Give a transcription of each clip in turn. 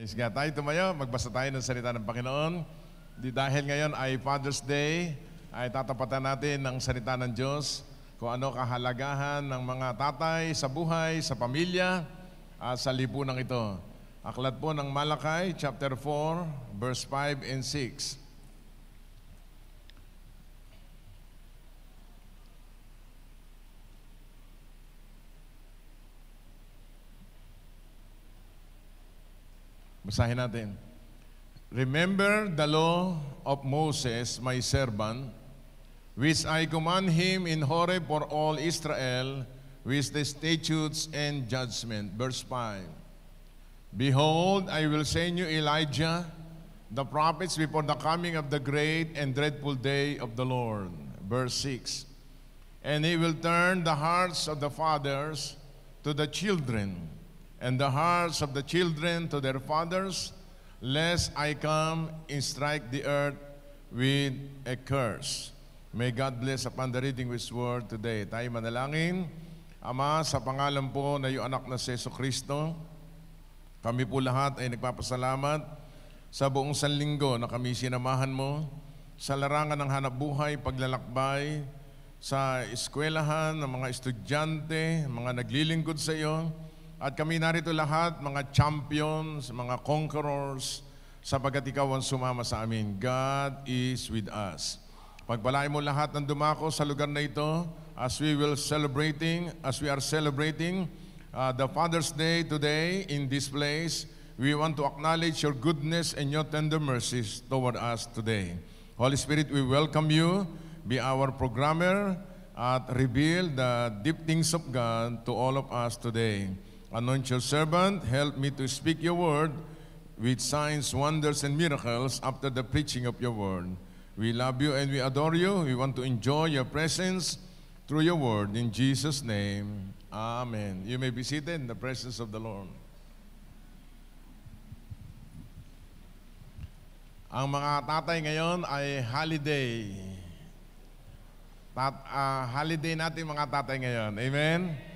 Praise God. Tayo tumayo, magbasa tayo ng salita ng Panginoon. Dahil ngayon ay Father's Day, ay tatapatan natin ng salita ng Diyos kung ano kahalagahan ng mga tatay sa buhay, sa pamilya, at sa lipunang ito. Aklat po ng Malakay, chapter 4, verse 5 and 6. Basahin natin. Remember the law of Moses, my servant, which I command him in Horeb for all Israel, with the statutes and judgment. Verse 5. Behold, I will send you Elijah, the prophets before the coming of the great and dreadful day of the Lord. Verse 6. And he will turn the hearts of the fathers to the children, and the hearts of the children to their fathers, lest I come and strike the earth with a curse. May God bless upon the reading of His word today. Tayo manalangin. Ama, sa pangalan po na iyong anak na si Jesucristo, kami po lahat ay nagpapasalamat sa buong sanlinggo na kami sinamahan mo sa larangan ng hanap buhay, paglalakbay, sa eskwelahan ng mga estudyante, mga naglilingkod sa iyo. At kami narito lahat, mga champions, mga conquerors, sapagkat ikaw ang sumama sa amin. God is with us. Pagpalain mo lahat ng dumako sa lugar na ito as we are celebrating the Father's Day today in this place. We want to acknowledge your goodness and your tender mercies toward us today. Holy Spirit, we welcome you. Be our programmer at reveal the deep things of God to all of us today. Anoint your servant, help me to speak your word with signs, wonders, and miracles after the preaching of your word. We love you and we adore you. We want to enjoy your presence through your word. In Jesus' name, amen. You may be seated in the presence of the Lord. Ang mga tatay ngayon ay holiday. Holiday natin mga tatay ngayon. Amen?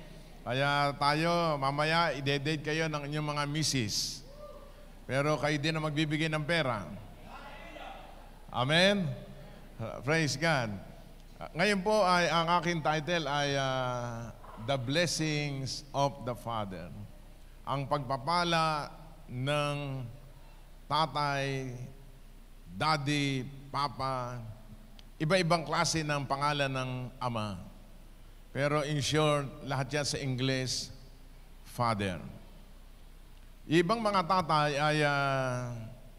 Kaya tayo, mamaya, i-date kayo ng inyong mga misis. Pero kayo din ang magbibigay ng pera. Amen? Praise God. Ngayon po, ay ang aking title ay The Blessings of the Father. Ang pagpapala ng tatay, daddy, papa, iba-ibang klase ng pangalan ng ama. Pero in short, lahat yan sa English, Father. Ibang mga tatay ay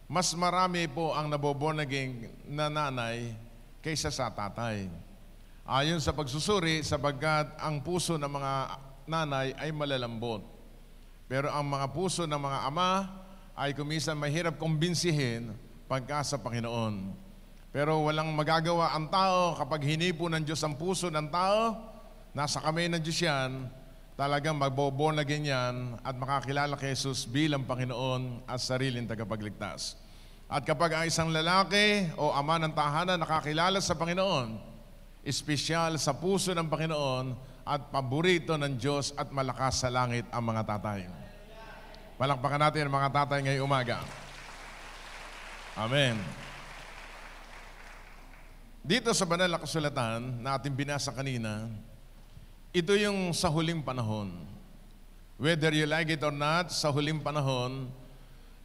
mas marami po ang naboborn-again na nanay kaysa sa tatay. Ayon sa pagsusuri, sapagkat ang puso ng mga nanay ay malalambot. Pero ang mga puso ng mga ama ay kuminsan mahirap kumbinsihin pagka sa Panginoon. Pero walang magagawa ang tao kapag hinipo ng Diyos ang puso ng tao. Nasa kamay ng Diyos yan, talagang magbo-born again yan at makakilala kay Jesus bilang Panginoon at sariling tagapagligtas. At kapag ang isang lalaki o ama ng tahanan nakakilala sa Panginoon, espesyal sa puso ng Panginoon at paborito ng Diyos at malakas sa langit ang mga tatay. Palakpakan natin ang mga tatay ngayong umaga. Amen. Dito sa banal na kasulatan na ating binasa kanina, ito yung sa huling panahon. Whether you like it or not, sa huling panahon,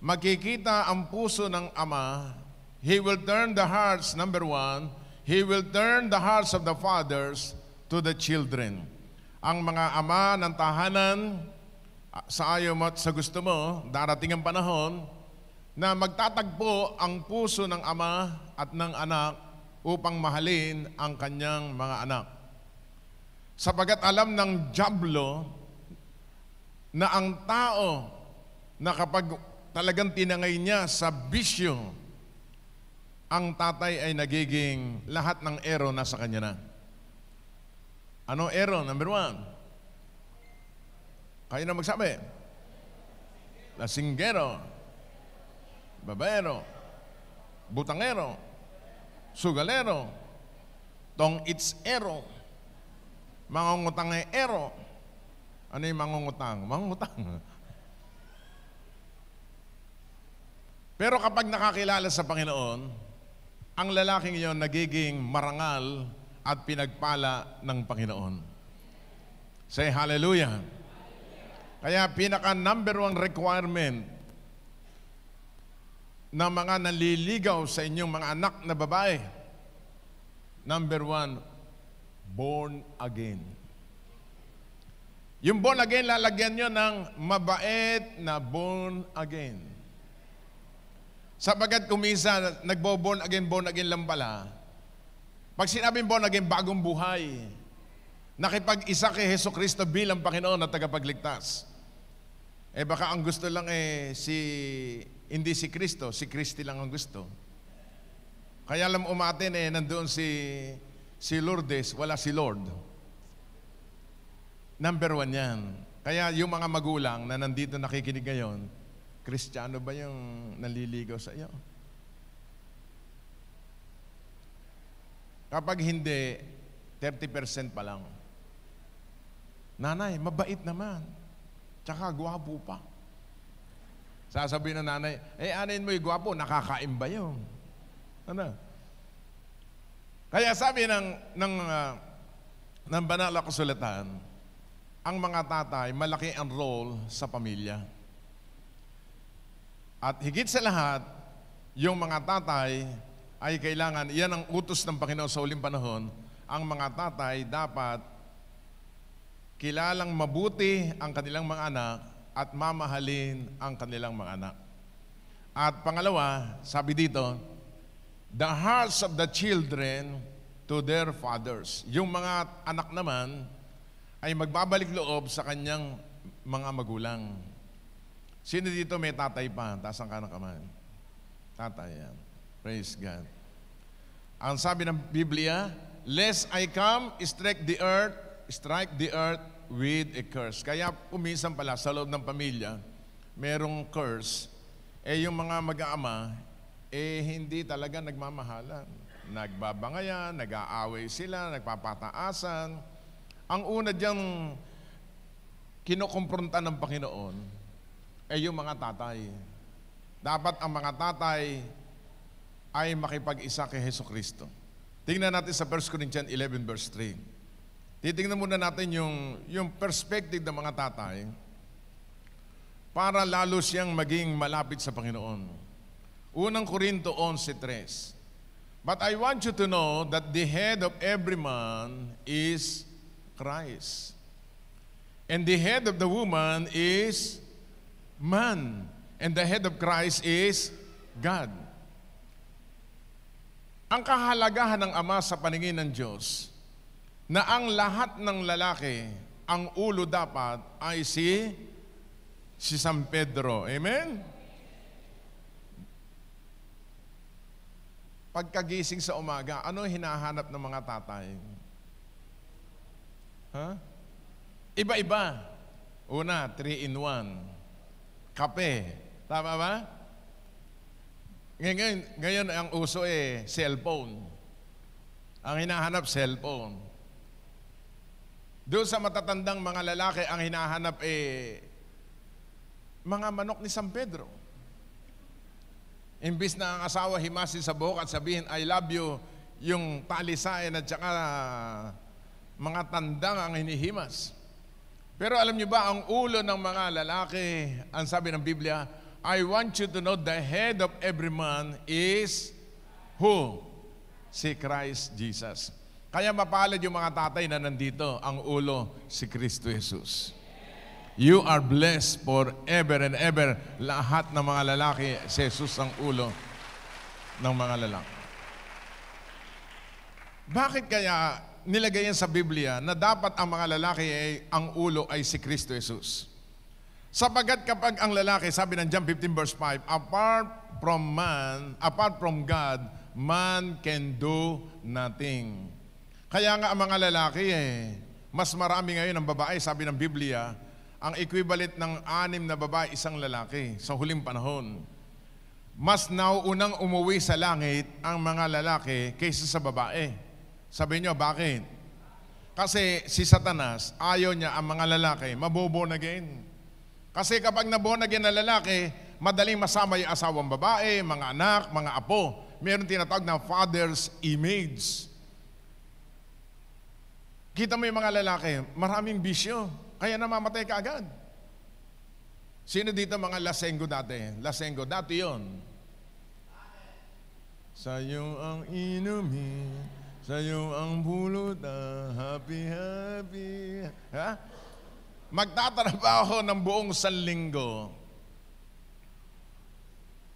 makikita ang puso ng Ama. He will turn the hearts, number one, He will turn the hearts of the fathers to the children. Ang mga ama ng tahanan, sa ayaw mo at sa gusto mo, darating ang panahon na magtatagpo ang puso ng ama at ng anak upang mahalin ang kanyang mga anak. Sapagat alam ng dyablo na ang tao na kapag talagang tinangay niya sa bisyo, ang tatay ay nagiging lahat ng ero nasa kanya na. Ano ero? Number one. Kayo na magsabi. Lasinggero, babaero, butangero, sugalero, tong-its-ero, mangungutang-ero. Ano yung mangungutang? Mangungutang. Pero kapag nakakilala sa Panginoon, ang lalaking iyon nagiging marangal at pinagpala ng Panginoon. Say hallelujah. Kaya pinaka number 1 requirement ng mga naliligaw sa inyong mga anak na babae, number 1, born again. Yung born again, lalagyan nyo ng mabait na born again. Sapagat kumisa, nagbo-born again lang pala. Pag sinabing born again, bagong buhay. Nakipag-isa kay Jesucristo bilang Panginoon at tagapagligtas. Baka ang gusto lang hindi si Kristo, si Kristi lang ang gusto. Kaya alam umatin nandoon si Lourdes, wala si Lord. Number 1 yan. Kaya yung mga magulang na nandito nakikinig ngayon, Kristiyano ba yung naliligaw sa iyo? Kapag hindi, 30% pa lang. Nanay, mabait naman. Tsaka gwapo pa. Sasabihin ng nanay, anin mo yung gwapo, nakakain ba yun? Ano? Kaya sabi ng banal na kasulatan, ang mga tatay, malaki ang role sa pamilya. At higit sa lahat, yung mga tatay ay kailangan, yan ang utos ng Panginoon sa uling panahon, ang mga tatay dapat kilalang mabuti ang kanilang mga anak at mamahalin ang kanilang mga anak. At pangalawa, sabi dito, the hearts of the children to their fathers. Yung mga anak naman ay magbabalik loob sa kanyang mga magulang. Sino dito may tatay pa? Taas ang kanang kamay. Tatay yan. Praise God. Ang sabi ng Biblia, lest I come, strike the earth with a curse. Kaya puminsan pala sa loob ng pamilya, merong curse. Yung mga mag-aama, hindi talaga nagmamahalan. Nagbabangayan, nag-aaway sila, nagpapataasan. Ang una diyang kinukumpronta ng Panginoon yung mga tatay. Dapat ang mga tatay ay makipag-isa kay Jesucristo. Tingnan natin sa 1 Corinthians 11 verse 3. Titingnan muna natin yung perspective ng mga tatay para lalo siyang maging malapit sa Panginoon. Unang Korinto 11:3. But I want you to know that the head of every man is Christ. And the head of the woman is man. And the head of Christ is God. Ang kahalagahan ng Ama sa paningin ng Diyos, na ang lahat ng lalaki, ang ulo dapat ay si San Pedro. Amen? Pagkagising sa umaga, ano hinahanap ng mga tatay? Iba-iba. Una, 3-in-1. Kape. Tama ba? Ngayon ang uso cellphone. Ang hinahanap, cellphone. Doon sa matatandang mga lalaki, ang hinahanap mga manok ni San Pedro. Imbis na ang asawa himasin sa buhok at sabihin, I love you, yung talisayan at saka mga tandang ang hinihimas. Pero alam niyo ba, ang ulo ng mga lalaki, ang sabi ng Biblia, I want you to know the head of every man is who? Si Christ Jesus. Kaya mapalad yung mga tatay na nandito, ang ulo, si Kristo Jesus. You are blessed forever and ever. Lahat ng mga lalaki, si Jesus ang ulo ng mga lalaki. Bakit kaya nilagay yan sa Biblia na dapat ang mga lalaki ang ulo ay si Kristo Jesus? Sapagat kapag ang lalaki, sabi ng John 15 verse 5, apart from God, man can do nothing. Kaya nga ang mga lalaki mas marami ngayon ang babae, sabi ng Biblia, ang equivalent ng 6 na babae, isang lalaki sa huling panahon. Mas nauunang umuwi sa langit ang mga lalaki kaysa sa babae. Sabi niyo, bakit? Kasi si Satanas, ayaw niya ang mga lalaki maboborn again. Kasi kapag naborn again na lalaki, madaling masama yung asawang babae, mga anak, mga apo. Meron tinatawag na father's image. Kita mo yung mga lalaki, maraming bisyo, kaya namamatay ka agad. Sino dito mga lasenggo dati? Lasenggo, dati yon. Sa'yo ang inumin, sa'yo ang bulot, happy, happy. Ha? Magtatrabaho ng buong sanlinggo.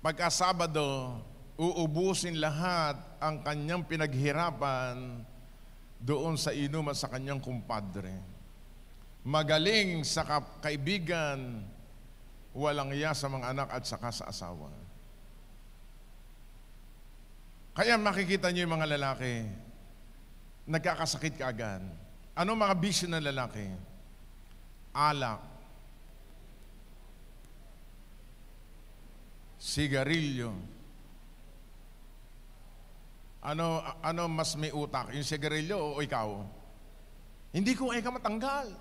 Pagka Sabado, uubusin lahat ang kanyang pinaghirapan doon sa inuman sa kanyang kumpadre. Magaling sa kaibigan, walang iya sa mga anak at saka sa asawa. Kaya makikita niyo yung mga lalaki, nagkakasakit kaagad. Ano mga bisyo ng lalaki? Alak, sigarilyo. Ano mas may utak? Yung sigarilyo o ikaw? Hindi ko ka matanggal.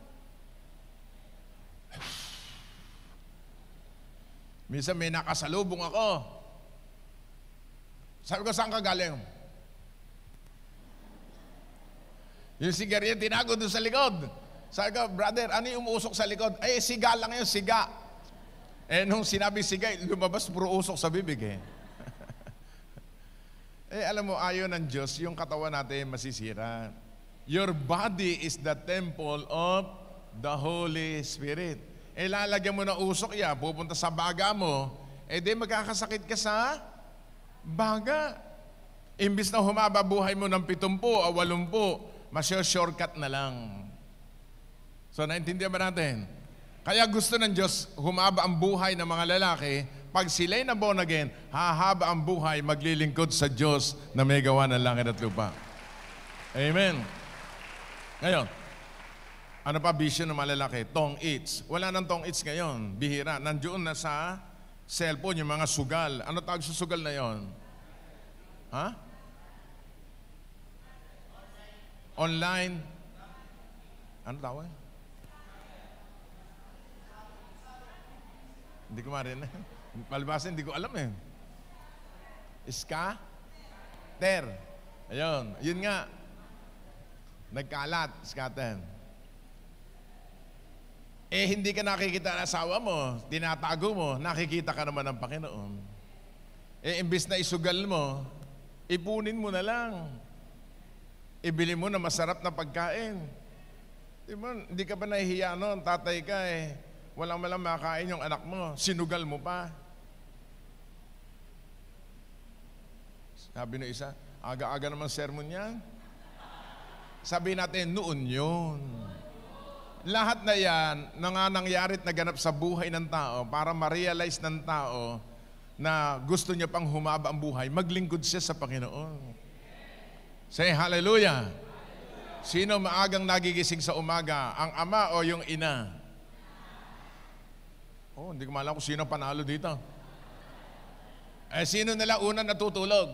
Minsan may nakasalubong ako. Sabi ko, saan ka galing? Yung sigarilyo, tinago doon sa likod. Sabi ko, brother, ano yung umuusok sa likod? Ay, siga lang yun, siga. Nung sinabi siga, lumabas puro usok sa bibig eh. Alam mo, ayaw ng Diyos, yung katawan natin masisira. Your body is the temple of the Holy Spirit. Lalagyan mo na usok yan, pupunta sa baga mo, di magkakasakit ka sa baga. Imbis na humaba buhay mo ng 70 o 80, masyo-shortcut na lang. So, naintindihan ba natin? Kaya gusto ng Diyos, humaba ang buhay ng mga lalaki. Pag sila'y na born again, hahaba ang buhay, maglilingkod sa Diyos na may gawa ng langit at lupa. Amen. Ngayon, ano pa bisyo ng mga lalaki? Tongue eats. Wala nang tongue eats ngayon. Bihira. Nandiyon na sa cellphone yung mga sugal. Ano tawag sa sugal na yon? Ha? Online. Ano tawag? Hindi ko marinig. Palibasa, hindi ko alam eh. Scatter. Ayun. Yun nga. Nagkalat. Scatter. Hindi ka nakikita ng asawa mo, tinatago mo, nakikita ka naman ng Panginoon. Imbis na isugal mo, ipunin mo na lang. Ibili mo na masarap na pagkain. Hindi ka ba nahihiya noon? Tatay ka walang makain yung anak mo, sinugal mo pa. Sabi ng isa, aga-aga naman sermon yan. Sabi natin, noon yun. Lahat na yan, nangyari at naganap sa buhay ng tao para ma-realize ng tao na gusto niya pang humaba ang buhay, maglingkod siya sa Panginoon. Say hallelujah. Sino maagang nagigising sa umaga? Ang ama o yung ina? Hindi ko maalam kung sino panalo dito. Sino nila unang natutulog?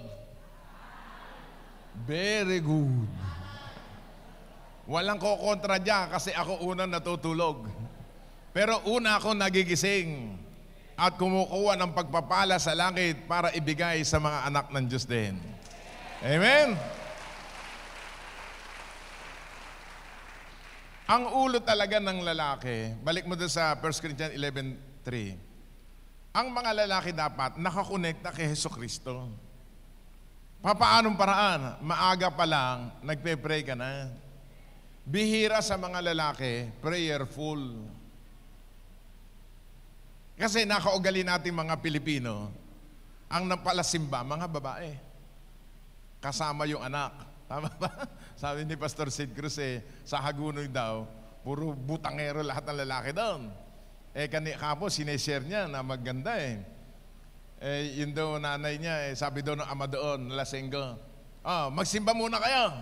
Very good. Walang kokontra dyan kasi ako unang natutulog. Pero una ako nagigising at kumukuha ng pagpapala sa langit para ibigay sa mga anak ng Diyos din. Amen? Ang ulo talaga ng lalaki, balik mo doon sa 1 Corinthians 11:3. Ang mga lalaki dapat nakakonekta kay Jesucristo. Papaanong paraan? Maaga pa lang, nagpe-pray ka na. Bihira sa mga lalaki, prayerful. Kasi nakaugali natin mga Pilipino, ang napalasimba, mga babae. Kasama yung anak. Tama ba? Sabi ni Pastor Sid Cruz sa Hagunoy daw, puro butangero lahat ng lalaki doon. Kapo, sineshare niya na maganda yun daw nanay niya, sabi daw ng ama doon, lasenggo, magsimba muna kayo.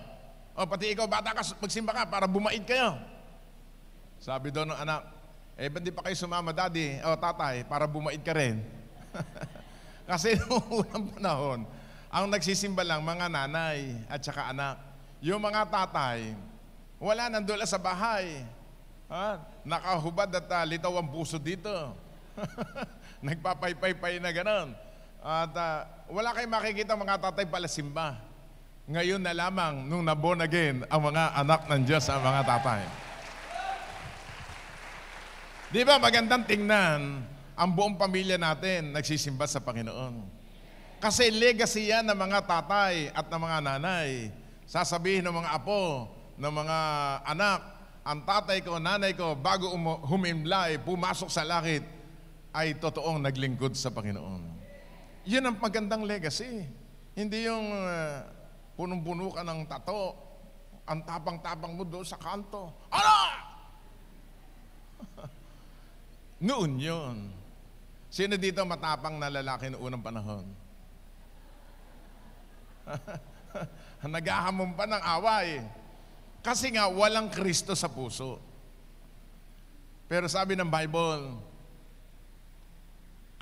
Pati ikaw, bata ka, magsimba ka para bumait kayo. Sabi daw ng anak, ba't di pa kayo sumama, daddy? Tatay, para bumait ka rin. Kasi noong unang panahon, ang nagsisimba lang mga nanay at saka anak. Yung mga tatay, wala, nandun sa bahay. Nakahubad at litaw ang puso dito. Nagpapaypay na ganon. At wala kayong makikita mga tatay palasimba. Ngayon na lamang, nung na-born again, ang mga anak ng Diyos, ang mga tatay. Di ba magandang tingnan ang buong pamilya natin nagsisimba sa Panginoon? Kasi legacy yan ng mga tatay at ng mga nanay. Sasabihin ng mga apo, ng mga anak, ang tatay ko, nanay ko, bago humimlay, pumasok sa langit, ay totoong naglingkod sa Panginoon. Yun ang magandang legacy. Hindi yung punong-puno ka ng tato, ang tapang-tapang mo doon sa kanto. Ano? Noon yun. Sino dito matapang na lalaki noong unang panahon? Naghahamon pa ng away. Kasi nga, walang Kristo sa puso. Pero sabi ng Bible,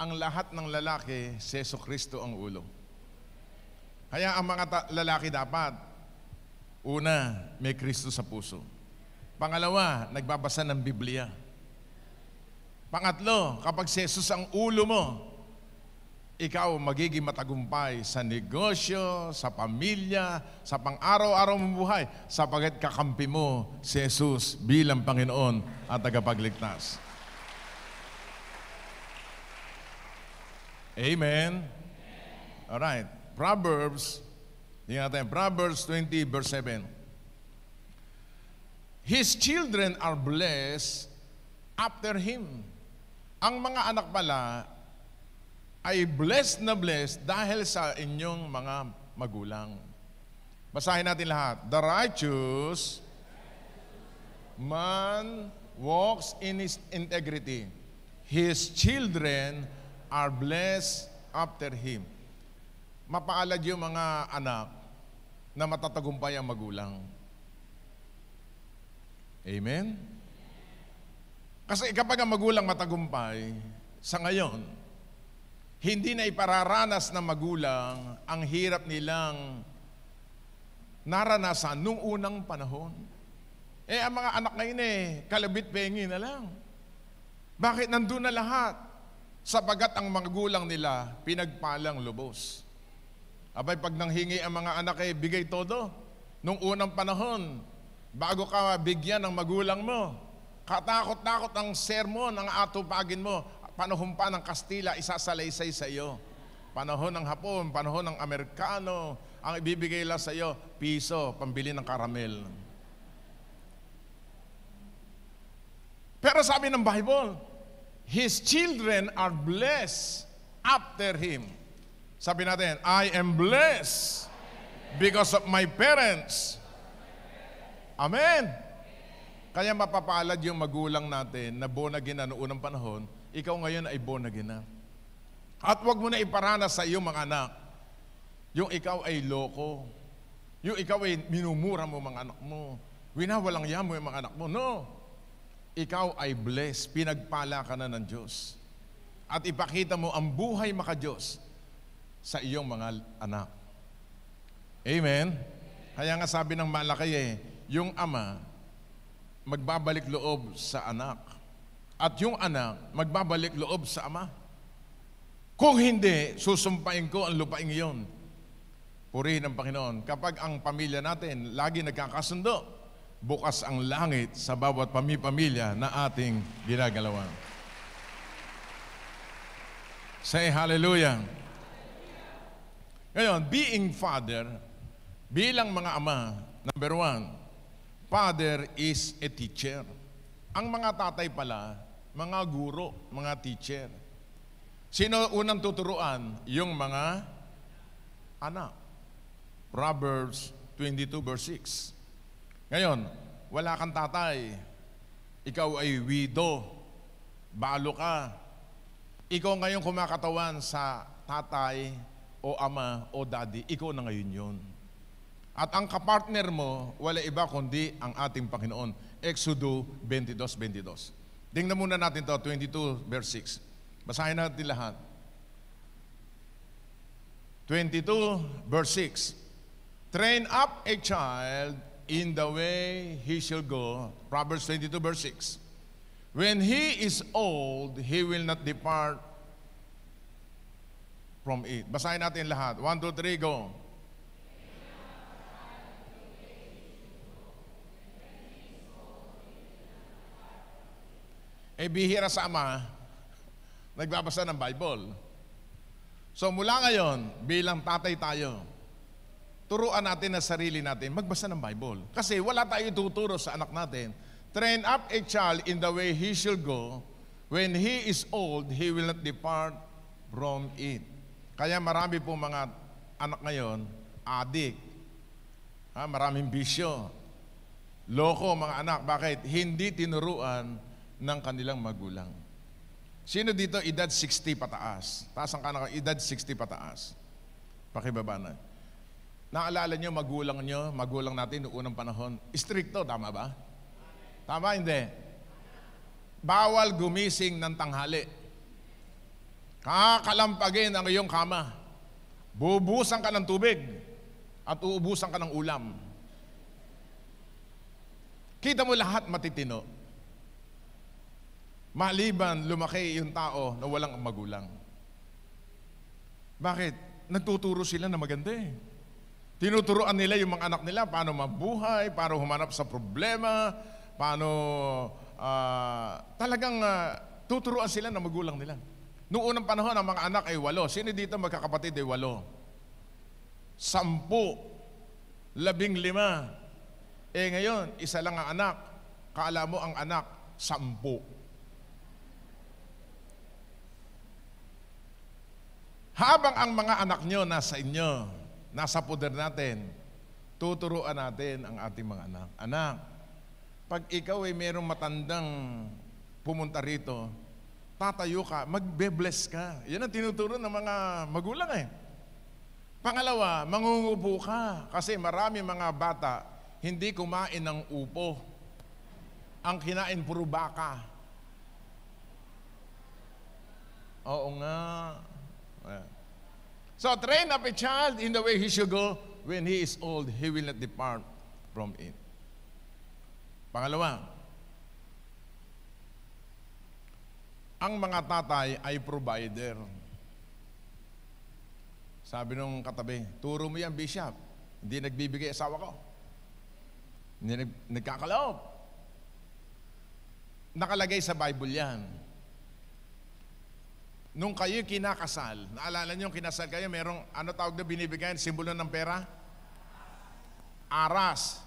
ang lahat ng lalaki, si Jesucristo ang ulo. Kaya ang mga lalaki dapat, una, may Kristo sa puso. Pangalawa, nagbabasa ng Biblia. Pangatlo, kapag si Jesus ang ulo mo, ikaw magiging matagumpay sa negosyo, sa pamilya, sa pang-araw-araw mong buhay, sapagkat kakampi mo si Jesus bilang Panginoon at tagapagligtas. Amen? Alright. Proverbs, tingnan natin, Proverbs 20 verse 7. His children are blessed after him. Ang mga anak pala ay blessed na blessed dahil sa inyong mga magulang. Basahin natin lahat. The righteous man walks in his integrity. His children are blessed after him. Mapaalad yung mga anak na matatagumpay ang magulang. Amen? Kasi kapag ang magulang matagumpay, sa ngayon, hindi na ipararanas ng magulang ang hirap nilang naranasan nung unang panahon. Ang mga anak ngayon kalabit-pengi na lang. Bakit nandun na lahat? Sapagat ang magulang nila pinagpalang lubos. Abay, pag nanghingi ang mga anak bigay todo. Nung unang panahon, bago ka bigyan ng magulang mo, katakot-takot ang sermon, ang atupagin mo. Panahon pa ng Kastila, isasalaysay sa iyo. Panahon ng Hapon, panahon ng Amerikano, ang ibibigay lang sa iyo, piso, pambili ng karamel. Pero sabi ng Bible, his children are blessed after him. Sabi natin, I am blessed because of my parents. Amen. Kaya mapapalad yung magulang natin na born again na noong unang panahon, ikaw ngayon ay born again na. At wag mo na iparanas sa iyong mga anak, yung ikaw ay loko, yung ikaw ay minumura mo mga anak mo, winawalang yan mo yung mga anak mo. No. Ikaw ay blessed, pinagpala ka na ng Diyos. At ipakita mo ang buhay maka-Diyos sa iyong mga anak. Amen? Kaya nga sabi ng Malaki yung ama, magbabalik loob sa anak. At yung anak, magbabalik loob sa ama. Kung hindi, susumpain ko ang lupaing iyon. Purihin ang Panginoon. Kapag ang pamilya natin lagi nagkakasundo, bukas ang langit sa bawat pamilya na ating ginagalawan. Say hallelujah. Ngayon, being father, bilang mga ama, number one, father is a teacher. Ang mga tatay pala, mga guro, mga teacher. Sino unang tuturuan? Yung mga anak. Proverbs 22 verse 6. Ngayon, wala kang tatay. Ikaw ay widow. Balo ka. Ikaw ngayon kumakatawan sa tatay o ama o daddy. Ikaw na ngayon yun. At ang kapartner mo, wala iba kundi ang ating Panginoon. Exodo 22:22. Tingnan muna natin to 22 verse 6. Basahin natin lahat. 22 verse 6. Train up a child in the way he shall go. Proverbs 22 verse 6. When he is old, he will not depart from it. Basahin natin lahat. 1, 2, 3, go. Bihira sa ama, nagbabasa ng Bible. So mula ngayon, bilang tatay tayo, turuan natin na sarili natin, magbasa ng Bible. Kasi wala tayo tuturo sa anak natin. Train up a child in the way he should go. When he is old, he will not depart from it. Kaya marami po mga anak ngayon, adik. Maraming bisyo. Loko mga anak. Bakit? Hindi tinuruan ng kanilang magulang. Sino dito edad 60 pataas? Taas ang kanan, edad 60 pataas. Pakibaba na. Naalala nyo, magulang natin noong unang panahon, stricto, tama ba? Tama, hindi? Bawal gumising ng tanghali. Kakalampagin ang iyong kama. Bubusan ka ng tubig at uubusan ka ng ulam. Kita mo lahat matitino. Maliban lumaki yung tao na walang magulang. Bakit? Nagtuturo sila na maganda eh. Tinuturoan nila yung mga anak nila paano mabuhay, paano humanap sa problema, paano tuturuan sila ng magulang nila. Noong unang panahon, ang mga anak ay 8. Sino dito magkakapatid ay 8? 10, 15. Ngayon, isa lang ang anak. Kaala mo ang anak, 10. Habang ang mga anak nyo nasa inyo, nasa poder natin, tuturuan natin ang ating mga anak. Anak, pag ikaw ay mayroong matandang pumunta rito, tatayo ka, magbe-bless ka. Yan ang tinuturo ng mga magulang eh. Pangalawa, mangungupo ka. Kasi marami mga bata, hindi kumain ng upo. Ang kinain puro baka. Oo nga. So train up a child in the way he should go. When he is old, he will not depart from it. Pangalawa, ang mga tatay ay provider. Sabi nung katabi, turo mo yan, Bishop. Hindi nagbibigay asawa ko. Hindi nagkakaloob. Nakalagay sa Bible yan. Nung kayo kinakasal, naalala nyo kinasal kayo, merong tawag na binibigyan, simbolo ng pera? Aras.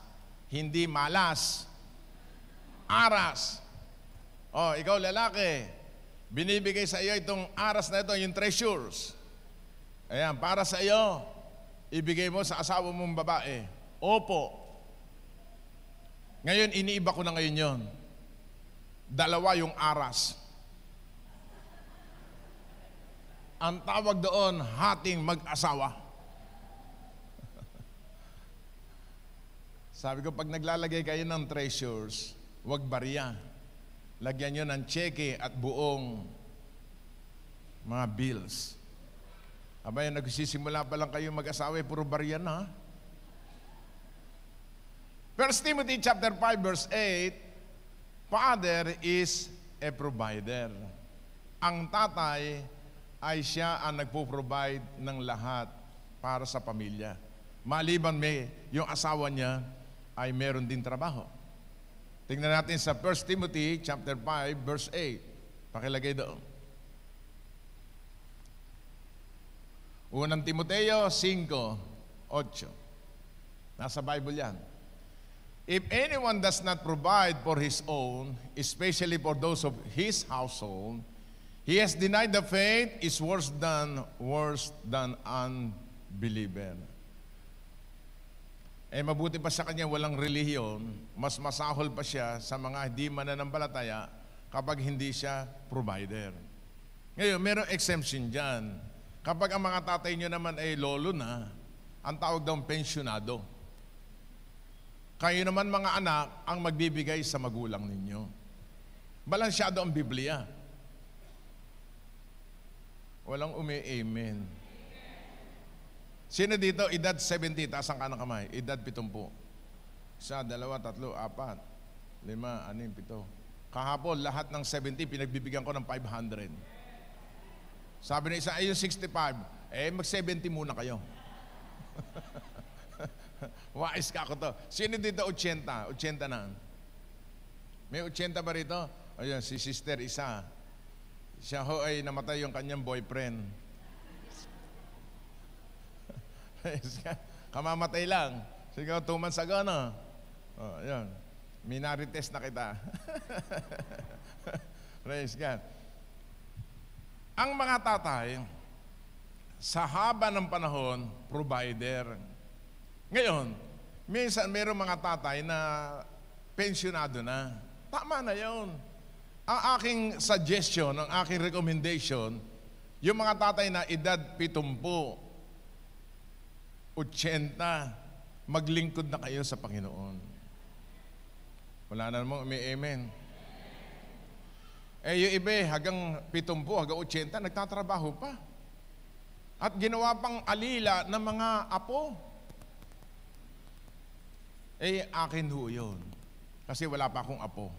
Hindi malas. Aras. Ikaw lalaki, binibigay sa iyo itong aras na ito, yung treasures. Ayan, para sa iyo, ibigay mo sa asawa mong babae. Opo. Ngayon, iniiba ko na ngayon yon. 2 yung aras. Ang tawag doon, hating mag-asawa. Sabi ko, pag naglalagay kayo ng treasures, huwag barya. Lagyan nyo ng cheque at buong mga bills. Abay, nagsisimula pa lang kayo mag-asawa, puro barya na. 1 Timothy chapter 5, verse 8, Father is a provider. Ang tatay ay siya ang nagpo-provide ng lahat para sa pamilya. Maliban yung asawa niya ay meron din trabaho. Tingnan natin sa 1 Timothy chapter 5 verse 8. Pakilagay doon. Unang Timoteo 5:8. Nasa Bible yan. If anyone does not provide for his own, especially for those of his household, he has denied the faith, is worse than unbeliever. Mabuti pa sa kanya walang relihiyon, mas masahol pa siya sa mga hindi mananampalataya kapag hindi siya provider. Ngayon, mayroong exemption dyan. Kapag ang mga tatay nyo naman ay lolo na, ang tawag daw pensyonado. Kayo naman mga anak ang magbibigay sa magulang ninyo. Balansyado ang Biblia. Walang umi-amen. Sino dito, edad 70, taas ang kanang kamay, edad 70. 1, 2, 3, 4, 5, 6, 7. Kahapon, lahat ng 70, pinagbibigyan ko ng 500. Sabi ng isa, ay yung 65, mag-70 muna kayo. Wais ka ako to. Sino dito 80? 80 na. May 80 ba rito? Ayun, si sister isa. Siya ho ay namatay yung kanyang boyfriend. Kamamatay lang. Sige, 2 months ago, no? Oh, ayun. Minarites na kita. Praise God. Ang mga tatay, sa haba ng panahon, provider. Ngayon, minsan mayroong mga tatay na pensyonado na. Tama na yun. Ang aking suggestion, ang aking recommendation, yung mga tatay na edad 70, 80, maglingkod na kayo sa Panginoon. Wala na namang amen. Yung iba hanggang 70, hanggang 80, nagtatrabaho pa. At ginawa pang alila ng mga apo. Akin ho yun. Kasi wala pa akong apo.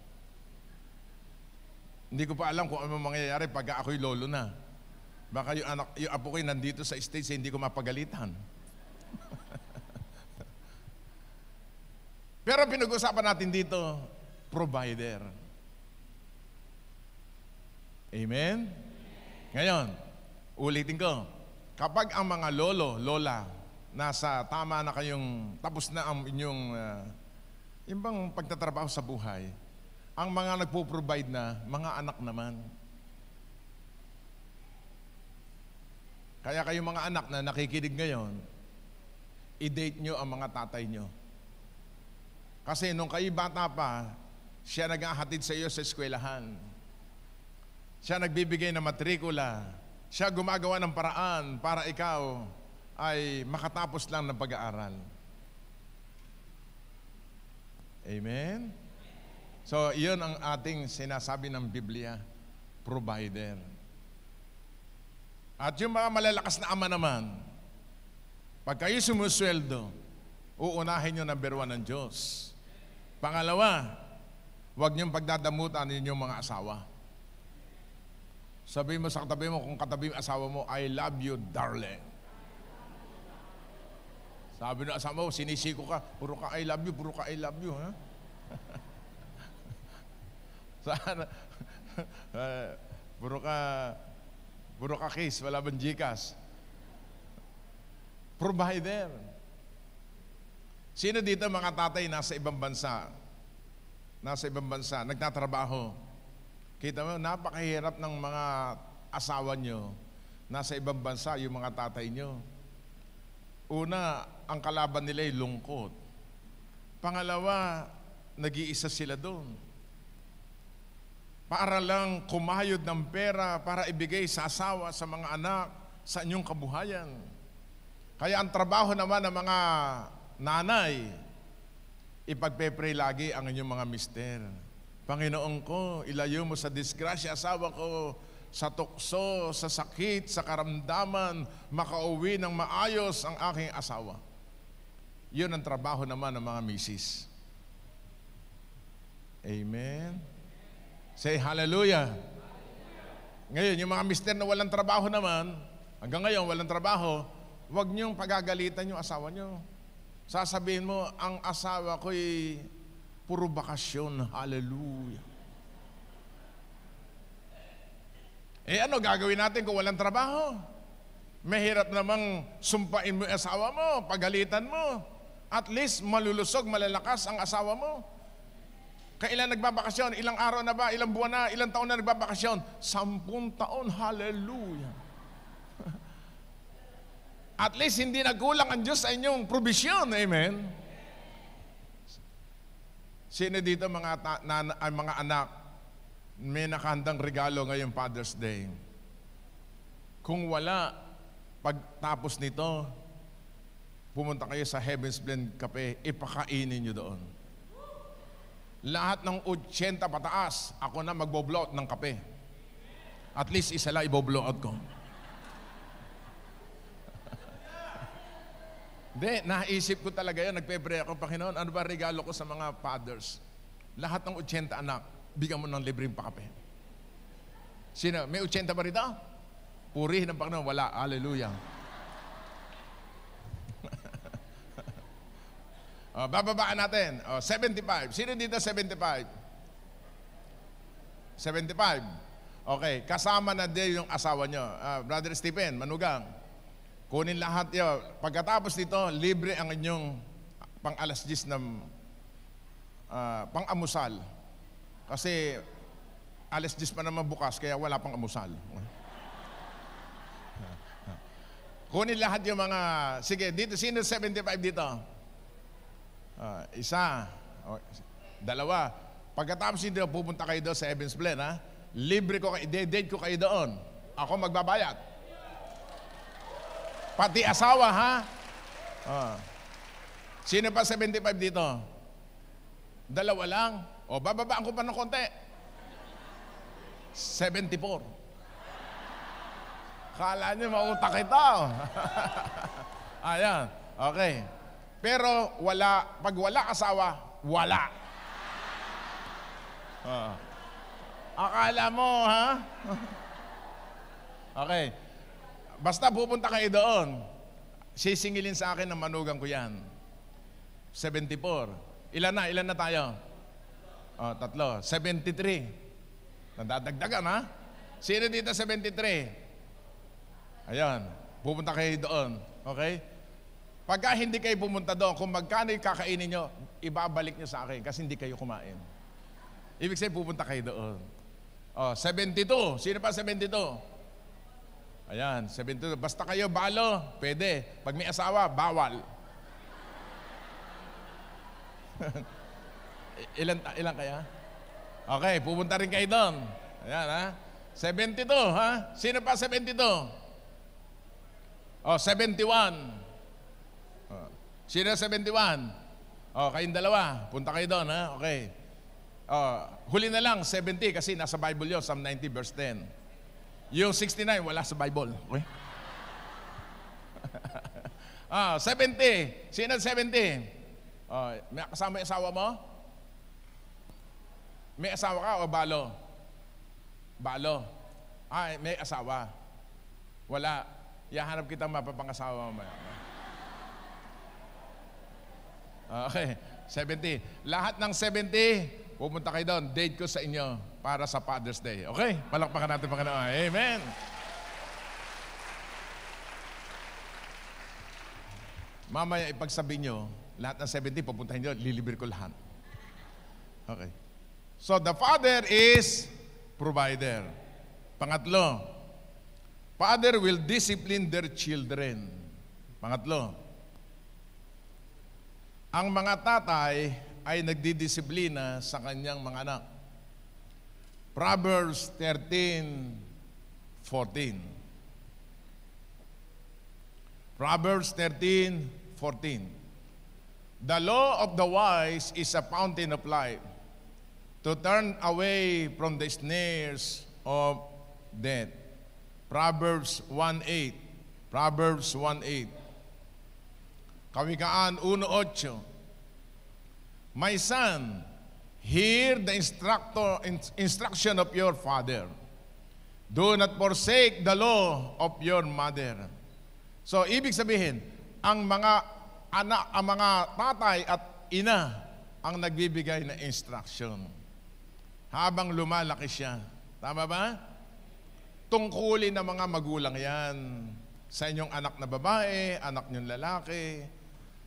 Hindi ko pa alam kung ano mangyayari pag ako'y lolo na. Baka yung apo ko'y nandito sa States, hindi ko mapagalitan. Pero pinag-usapan natin dito, provider. Amen? Ngayon, ulitin ko. Kapag ang mga lolo, lola, nasa tama na kayong, tapos na ang inyong yung bang pagtatrabaho sa buhay, ang mga nagpo-provide na, mga anak naman. Kaya kayong mga anak na nakikinig ngayon, i-date nyo ang mga tatay nyo. Kasi nung kayo bata pa, siya nag-ahatid sa iyo sa eskwelahan. Siya nagbibigay ng matrikula. Siya gumagawa ng paraan para ikaw ay makatapos lang ng pag-aaral. Amen? So, iyon ang ating sinasabi ng Biblia, provider. At yung mga malalakas na ama naman, pag kayo sumusweldo, uunahin nyo number 1 ng Diyos. Pangalawa, huwag niyong pagdadamutan ninyong mga asawa. Sabihin mo sa katabi mo, kung katabi mo asawa mo, I love you, darling. Sabi ng asawa mo, sinisiko ka, puro ka I love you, puro ka I love you, ha? Sana, puro ka kiss, wala bang Gcash? Provider. Sino dito mga tatay nasa ibang bansa? Nasa ibang bansa, nagtatrabaho. Kita mo, napakahirap ng mga asawa nyo. Nasa ibang bansa, yung mga tatay nyo. Una, ang kalaban nila ay lungkot. Pangalawa, nag-iisa sila doon. Para lang kumayod ng pera para ibigay sa asawa, sa mga anak, sa inyong kabuhayan. Kaya ang trabaho naman ng mga nanay, ipagpe-pray lagi ang inyong mga mister. Panginoon ko, ilayo mo sa disgrasya asawa ko, sa tukso, sa sakit, sa karamdaman, makauwi ng maayos ang aking asawa. Yun ang trabaho naman ng mga misis. Amen? Say hallelujah. Ngayon, yung mga mister na walang trabaho naman, hanggang ngayon walang trabaho, huwag niyong pagagalitan yung asawa niyo. Sasabihin mo, ang asawa ko'y puro bakasyon. Hallelujah. Ano gagawin natin kung walang trabaho? Mahirap namang sumpain mo yung asawa mo, pagalitan mo. At least malulusog, malalakas ang asawa mo. Kailan nagbabakasyon? Ilang araw na ba? Ilang buwan na? Ilang taon na nagbabakasyon? 10 taon. Hallelujah. At least hindi nagkulang ang Diyos sa inyong provision. Amen? Sino dito mga anak, may nakahandang regalo ngayong Father's Day? Kung wala, pagtapos nito, pumunta kayo sa Heaven's Blend Cafe, ipakainin nyo doon. Lahat ng 80 pataas, ako na magbo-blow out ng kape. At least isa lang ibo-blow out ko. Hindi, naisip ko talaga yun. Nagpe-pray ako, Panginoon, ano ba regalo ko sa mga fathers? Lahat ng 80 anak. bigyan mo ng libreng pakape. Sino? May 80 ba rito? Purihin ng Panginoon. Wala. Hallelujah. Bababaan natin. 75. Sino dito 75? 75. Okay. Kasama na din yung asawa nyo. Brother Stephen, Manugang. Kunin lahat yun. Pagkatapos nito, libre ang inyong pang alas 10 na pang amusal. Kasi alas 10 pa naman bukas, kaya wala pang amusal. Kunin lahat yung mga... Sige, dito, sino 75 dito? Isa. Dalawa. Pagkatapos nito, pupunta kayo doon sa Evans Glen, ha? Libre ko kayo, i-date ko kayo doon. Ako magbabayad. Pati asawa, ha? Sino pa 75 dito? Dalawa lang. O, bababaan ko pa ng konti. 74. Kala niyo mautak ito. Ayan. Okay. Pero pag wala asawa, wala. Akala mo, ha? Okay. Basta pupunta kayo doon. Sisingilin sa akin ng manugang ko yan. 74. Ilan na tayo? 3. 73. Nadadagdagan, ha? Sino dito 73? Ayan, pupunta kayo doon. Okay? Pagka hindi kayo pumunta doon, kung magkano yung kakainin nyo, ibabalik nyo sa akin kasi hindi kayo kumain. Ibig sabihin, pupunta kayo doon. 72. Sino pa 72? Ayan, 72. Basta kayo balo, pwede. Pag may asawa, bawal. Ilan kaya? Okay, pupunta rin kayo doon. Ayan, ha? 72, ha? Sino pa 72? 71. Sino 71? Kayong dalawa, punta kayo doon, ha? Okay. Huli na lang, 70, kasi nasa Bible yun, Psalm 90 verse 10. Yung 69, wala sa Bible. Okay? 70. Sino 70? May kasama yung asawa mo? May asawa ka o balo? Balo. May asawa. Wala. Yahanap kita mapapangasawa mo. Okay. 70. Lahat ng 70, pupunta kayo doon. Date ko sa inyo para sa Father's Day. Okay? Palakpakan natin Panginoon. Amen. Mamaya ipagsabi nyo, lahat ng 70, pupuntahin nyo, lilibir ko lahat. Okay. So, the Father is provider. Pangatlo, Father will discipline their children. Pangatlo, ang mga tatay ay nagdidisiplina sa kanyang mga anak. Proverbs 13:14. Proverbs 13:14. The law of the wise is a fountain of life, to turn away from the snares of death. Proverbs 1:8. Proverbs 1:8. Kawikaan 1:8. My son, hear the instruction of your father. Do not forsake the law of your mother. So, ibig sabihin, ang mga anak, ang mga tatay at ina ang nagbibigay ng instruction habang lumalaki siya. Tama ba? Tungkulin ng mga magulang yan sa inyong anak na babae, anak niyong lalaki.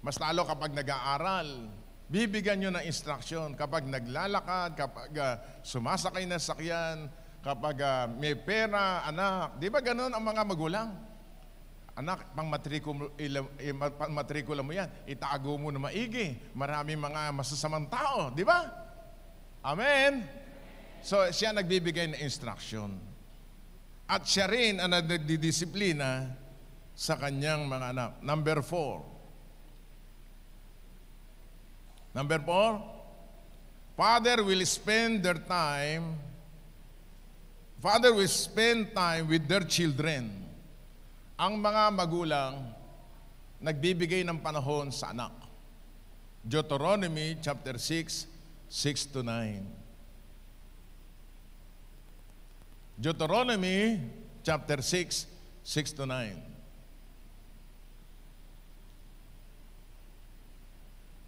Mas lalo kapag nag-aaral, bibigyan nyo ng instruction kapag naglalakad, kapag sumasakay na sakyan, kapag may pera, anak. Di ba ganun ang mga magulang? Anak, pang matrikula mo yan, itago mo na maigi. Maraming mga masasamang tao, di ba? Amen? So, siya nagbibigay ng instruction. At siya rin ang nagdidisiplina sa kanyang mga anak. Number 4. Number 4, Father will spend time with their children. Ang mga magulang nagbibigay ng panahon sa anak. Deuteronomy chapter 6, 6-9. Deuteronomy chapter 6, 6 to 9.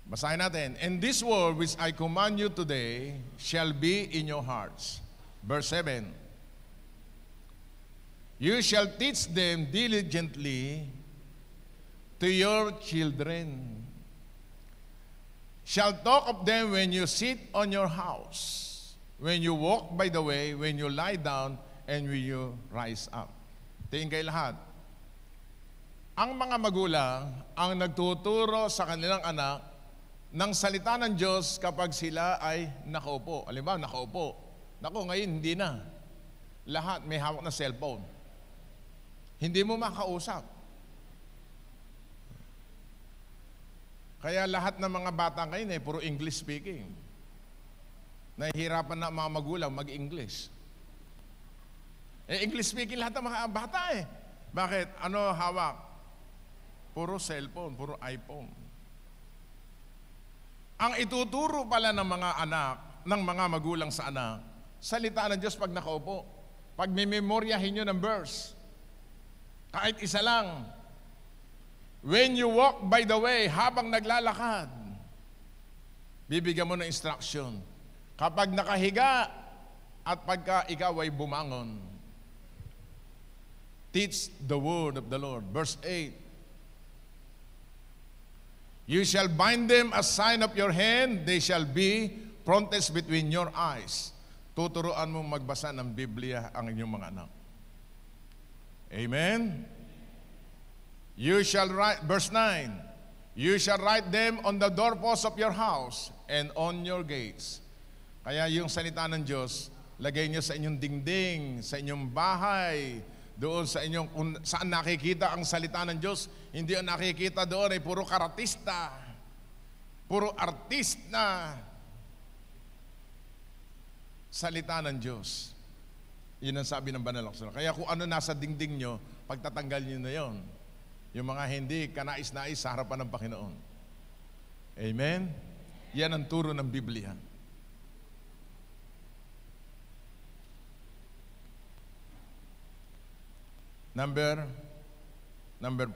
Basahin natin. And this word which I command you today shall be in your hearts. Verse 7. You shall teach them diligently to your children. Shall talk of them when you sit on your house, when you walk by the way, when you lie down, and when you rise up. Tingin kayo lahat. Ang mga magulang ang nagtuturo sa kanilang anak ng salita ng Diyos kapag sila ay nakaupo. Halimbawa, nakaupo. Naku, ngayon hindi na. Lahat may hawak na cellphone. Hindi mo makausap. Kaya lahat ng mga bata ngayon puro English speaking. Nahihirapan na mga magulang mag-English. English speaking lahat ng mga bata Bakit? Ano hawak? Puro cellphone, puro iPhone. Ang ituturo pala ng mga anak, ng mga magulang sa anak, salita ng Diyos pag nakaupo. Pag memoryahin nyo ng verse, kahit isa lang, when you walk by the way, habang naglalakad, bibigyan mo ng instruction. Kapag nakahiga at pagka ikaw ay bumangon, teach the word of the Lord. Verse 8, you shall bind them a sign of your hand, they shall be frontlets between your eyes. Tuturuan mo magbasa ng Biblia ang inyong mga anak. Amen? You shall write, verse 9, you shall write them on the doorposts of your house and on your gates. Kaya yung salita ng Diyos, lagay niyo sa inyong dingding, sa inyong bahay, doon sa inyong, kung saan nakikita ang salita ng Diyos, hindi ang nakikita doon ay puro karatista, puro artista. Salita ng Diyos. Yun ang sabi ng Banal na Kasulatan. Kaya kung ano nasa dingding nyo, pagtatanggal nyo na yon. Yung mga hindi kanais-nais sa harapan ng Panginoon. Amen? Yan ang turo ng Biblia. Number 5.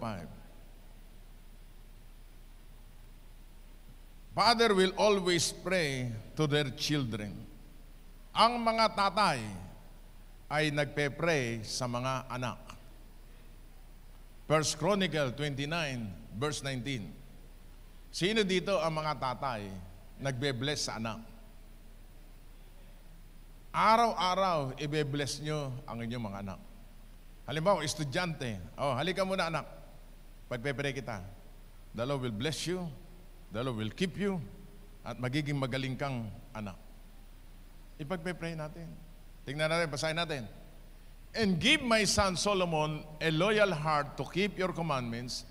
Father will always pray to their children. Ang mga tatay ay nagpe-pray sa mga anak. 1 Chronicle 29, verse 19. Sino dito ang mga tatay nagbe-bless sa anak? Araw-araw, ibe-bless nyo ang inyong mga anak. Halimbawa, estudyante. Halika muna anak. Pagpe-pray kita. The Lord will bless you. The Lord will keep you. At magiging magaling kang anak. Ipagpe-pray natin. Tingnan natin, basahin natin. And give my son Solomon a loyal heart to keep your commandments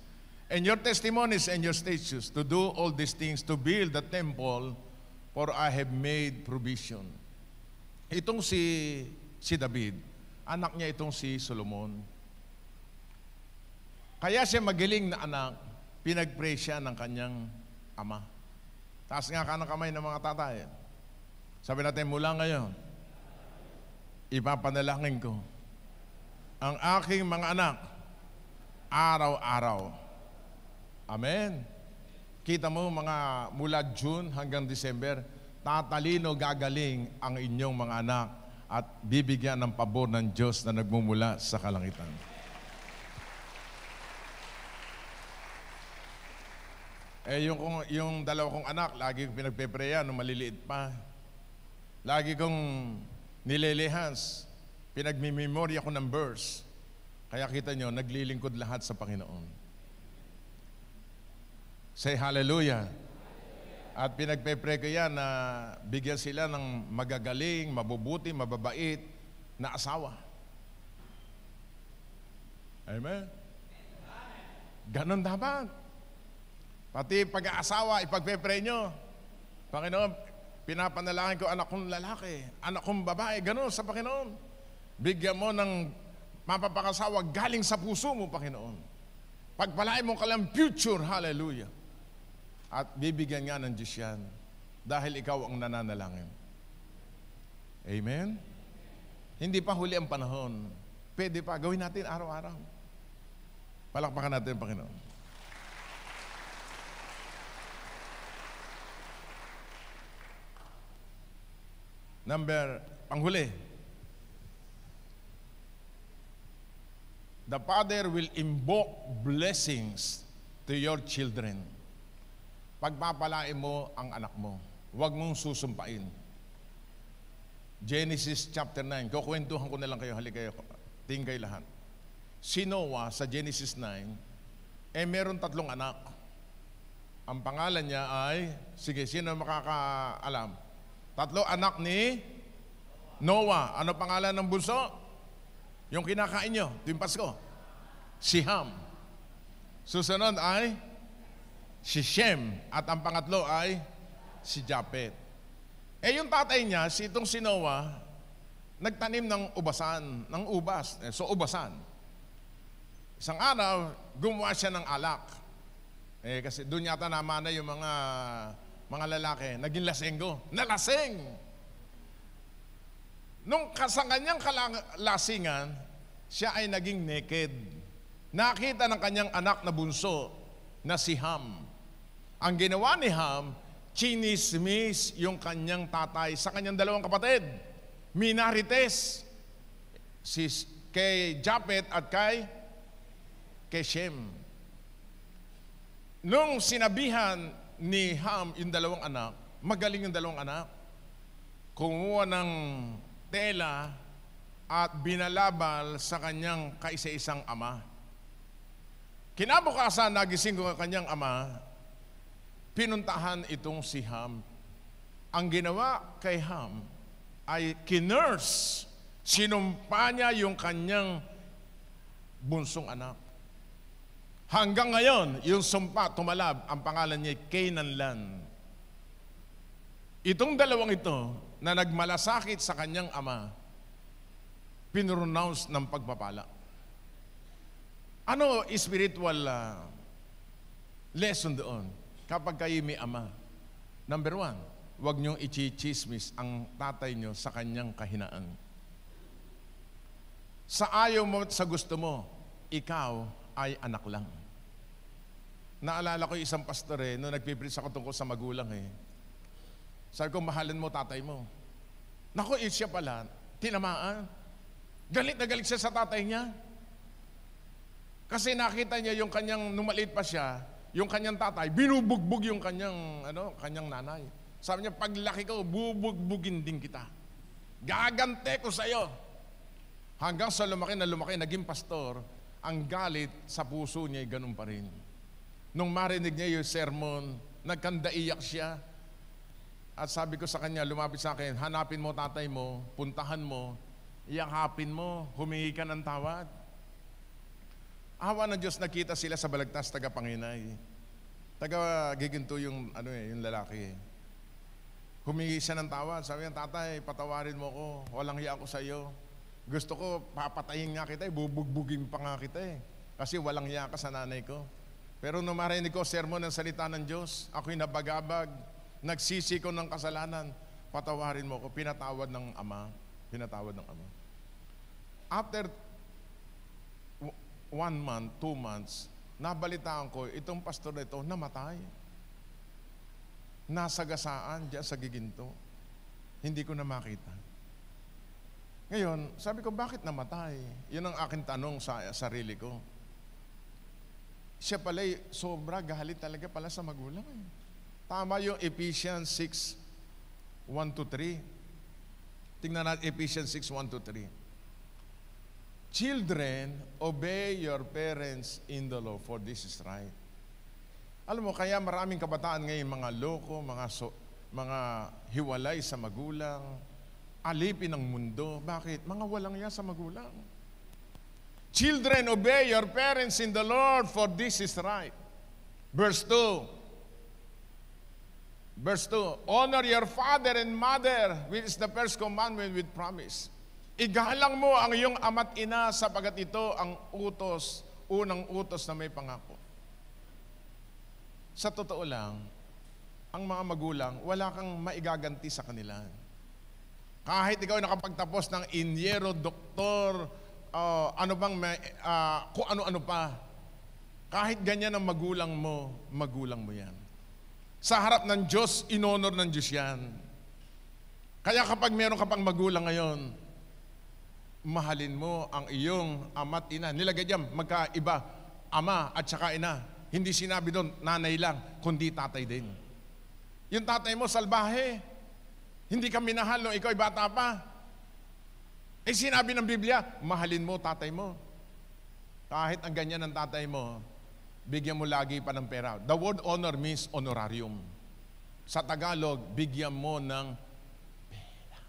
and your testimonies and your statutes, to do all these things, to build the temple, for I have made provision. Itong si David, anak niya itong si Solomon. Kaya siya magaling na anak, pinag-pray siya ng kanyang ama. Taas nga ka ng kamay ng mga tatay. Sabi natin, mula ngayon, ipapanalangin ko ang aking mga anak araw-araw. Amen. Kita mo mga mula June hanggang December, tatalino gagaling ang inyong mga anak at bibigyan ng pabor ng Diyos na nagmumula sa kalangitan. Yung dalawa kong anak, lagi kong pinagpe-prayan nung maliliit pa. Lagi kong nilelehans, pinagmimemorya ko ng verse. Kaya kita nyo, naglilingkod lahat sa Panginoon. Say hallelujah. At pinagpe-pray ko yan na bigyan sila ng magagaling, mabubuti, mababait na asawa. Amen? Ganon dapat. Pati pag-aasawa, ipagpe-pray nyo. Panginoon, pinapanalangin ko anak kong lalaki, anak kong babae, ganon sa Panginoon. Bigyan mo ng mapapakasawa galing sa puso mo, Panginoon. Pagpalain mo kalang future, hallelujah. At bibigyan nga ng Diyos yan dahil ikaw ang nananalangin. Amen? Hindi pa huli ang panahon. Pwede pa. Gawin natin araw-araw. Palakpakan natin ang Panginoon. Panghuli. The Father will invoke blessings to your children. Pagpapalain mo ang anak mo. Huwag mong susumpain. Genesis chapter 9. Kukwentuhan ko na lang kayo. Halika kayo. Tingin kayo lahat. Si Noah sa Genesis 9, meron 3 anak. Ang pangalan niya ay, sige, sino makakaalam? 3 anak ni Noah. Ano pangalan ng bunso? Yung kinakain nyo, tuwing Pasko. Si Ham. Susunod ay si Shem. At ang pangatlo ay si Japhet. Yung tatay niya, itong si Noah, nagtanim ng ubas. So, ubasan. Isang araw, gumawa siya ng alak. Kasi doon yata namana yung mga lalaki, naging lasenggo. Nalaseng! Nung sa kanyang lasingan, siya ay naging naked. Nakita ng kanyang anak na bunso na si Ham. Ang ginawa ni Ham, chinismis yung kanyang tatay sa kanyang 2 kapatid. Minarites. Kay Japhet at kay Shem. Nung sinabihan ni Ham yung 2 anak, magaling yung 2 anak, kumuha ng tela at binalabal sa kanyang kaisa-isang ama. Kinabukasan, nagising ko ang kanyang ama, pinuntahan itong si Ham. Ang ginawa kay Ham ay kinurse, sinumpa niya yung kanyang bunsong anak. Hanggang ngayon, yung sumpa, tumalab, ang pangalan niya Canaanland. Itong 2 ito, na nagmalasakit sa kanyang ama, pinronounce ng pagpapala. Ano spiritual lesson doon? Kapag kayo may ama, number 1, huwag niyong ichichismis ang tatay niyo sa kanyang kahinaan. Sa ayaw mo at sa gusto mo, ikaw ay anak lang. Naalala ko isang pastor noong nagpipreach ako tungkol sa magulang Sabi ko, mahalin mo tatay mo. Naku, siya pala, tinamaan. Galit na galit siya sa tatay niya. Kasi nakita niya yung kanyang, nung maliit pa siya, yung kanyang tatay, binubugbog yung kanyang nanay. Sabi niya, paglaki ko, bubugbugin din kita. Gagante ko sa'yo. Hanggang sa lumaki, naging pastor, ang galit sa puso niya, ganun pa rin. Nung marinig niya yung sermon, nagkandaiyak siya. At sabi ko sa kanya, lumapit sa akin, hanapin mo tatay mo, puntahan mo, iyakapin mo, humingi ka ng tawad. Awa ng Diyos, nakita sila sa balagtas, taga-Panginay. Taga-giginto yung lalaki. Humingi siya ng tawad. Sabi niya, tatay, patawarin mo ko, walang hiya ako sa iyo. Gusto ko, papatayin nga kita, bubugbugin pa nga kita Kasi walang hiya ka sa nanay ko. Pero nung marinig ko, sermon ng salita ng Diyos, ako'y nabagabag, nagsisi ko ng kasalanan, patawarin mo ko, pinatawad ng ama. After 1 month, 2 months, nabalitaan ko, itong pastor na ito, namatay. Nasagasaan diyan sa giginto. Hindi ko na makita. Ngayon, sabi ko, bakit namatay? Yun ang aking tanong sa sarili ko. Siya pala, sobra galit talaga pala sa magulang Tama yung Ephesians 6, 1-3. Tingnan natin Ephesians 6, 1-3. Children, obey your parents in the law, for this is right. Alam mo, kaya maraming kabataan ngayon, mga loko, mga hiwalay sa magulang, alipin ng mundo. Bakit? Mga walang ya sa magulang. Children, obey your parents in the Lord, for this is right. Verse 2. Honor your father and mother, which is the first commandment with promise. Igalang mo ang iyong ama't ina sapagat ito ang unang utos na may pangako. Sa totoo lang, ang mga magulang, wala kang maigaganti sa kanila. Kahit ikaw ay nakapagtapos ng inyero, doktor, kung ano-ano pa. Kahit ganyan ang magulang mo yan. Sa harap ng Diyos, inonor ng Diyos yan. Kaya kapag meron ka pang magulang ngayon, mahalin mo ang iyong ama't ina. Nilagay diyan, magkaiba, ama at saka ina. Hindi sinabi doon, nanay lang, kundi tatay din. Yung tatay mo, salbahe. Hindi ka minahal nung ikaw ay bata pa. Eh sinabi ng Biblia, mahalin mo tatay mo. Kahit ang ganyan ng tatay mo, bigyan mo lagi pa ng pera. The word honor means honorarium. Sa Tagalog, bigyan mo ng pera.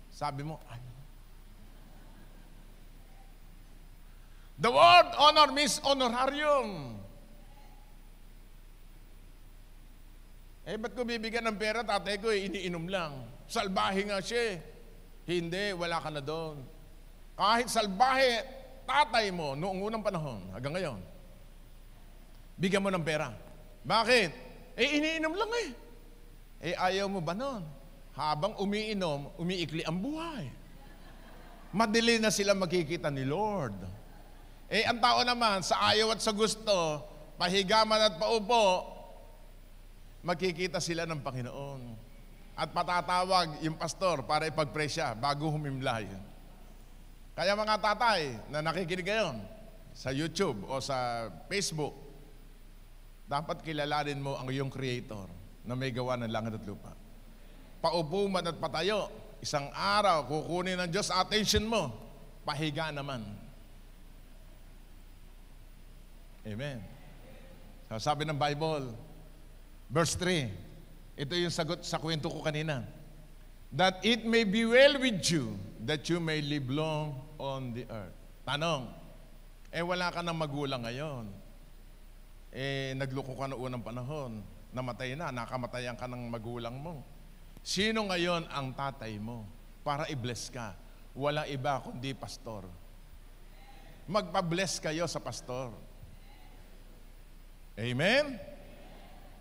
Sabi mo, ano? The word honor means honorarium. Eh, ba't ko bibigyan ng pera? Tatay ko, iniinom lang. Salbahe nga siya. Hindi, wala ka na doon. Kahit salbahe, tatay mo, noong unang panahon, hanggang ngayon, bigyan mo ng pera. Bakit? Eh, iniinom lang eh. Eh, ayaw mo ba noon? Habang umiinom, umiikli ang buhay. Madali na sila makikita ni Lord. Eh, ang tao naman, sa ayaw at sa gusto, pahigaman at paupo, makikita sila ng Panginoon. At patatawag yung pastor para ipagpresya bago humimlay. Kaya mga tatay na nakikinig ngayon sa YouTube o sa Facebook, dapat kilalanin mo ang iyong Creator na may gawa ng langit at lupa. Paupo man at patayo, isang araw kukunin ng Diyos attention mo, pahiga naman. Amen. So, sabi ng Bible, verse 3, ito yung sagot sa kwento ko kanina. That it may be well with you, that you may live long on the earth. Tanong, wala ka ng magulang ngayon. Nagloko ka noong unang panahon. Namatay na, nakamatayan ka ng magulang mo. Sino ngayon ang tatay mo para i-bless ka? Wala iba kundi pastor. Magpa-bless kayo sa pastor. Amen?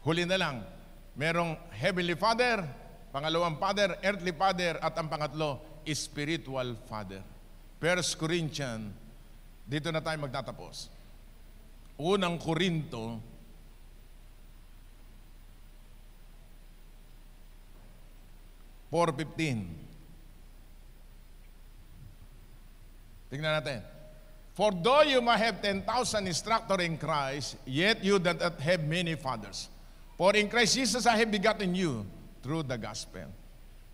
Huli na lang, merong Heavenly Father, pangalawang Father, Earthly Father, at ang pangatlo, Spiritual Father. 1 Corinthians, dito na tayo magtatapos. Unang Korinto, tingnan natin. For though you may have 10,000 instructors in Christ, yet you do not have many fathers. For in Christ Jesus I have begotten you through the gospel.